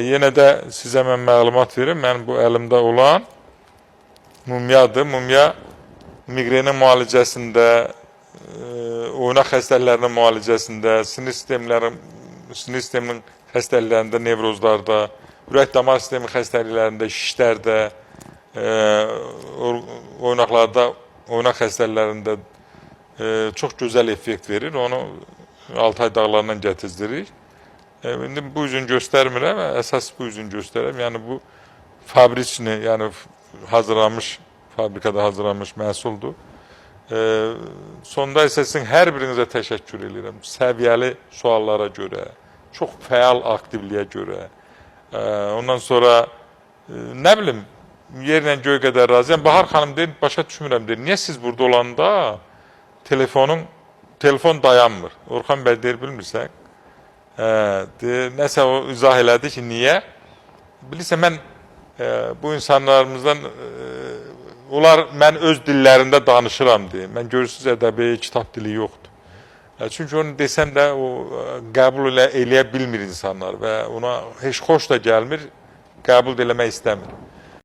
Yenə də sizə mən məlumat verim. Mən bu əlimdə olan mumyadır. Mumya migrenin müalicəsində, oynaq xəstəliklərinin müalicəsində, sinir sisteminin xəstəliklərində, nevrozlarda, ürək-damar sistemi xəstəliklərində, şişlərdə, oynaq xəstəliklərində çox gözəl effekt verir. Onu Altay dağlarından gətizdirik. İndi bu üzün göstərmirəm, əsas bu üzün göstərəm. Yəni bu fabriçni, yəni fabrikada hazırlanmış məhsuldur. Sonda isə sizin hər birinizə təşəkkür edirəm. Səviyyəli suallara görə, çox fəal aktivliyə görə. Ondan sonra, nə bilim, yerlə göy qədər razıyam. Bahar xanım deyir, başa düşmürəm deyir. Niyə siz burada olanda telefon dayanmır? Orxan bəy deyir, bilmirsən? Nəsə o izah elədi ki, niyə? Bilirsən, mən bu insanlarımızdan, mən öz dillərində danışıram deyim. Mən görürsünüz, ədəbi, kitab dili yoxdur. Çünki onu desəm də o qəbul eləyə bilmir insanlar və ona heç xoş da gəlmir, qəbul eləmək istəmir.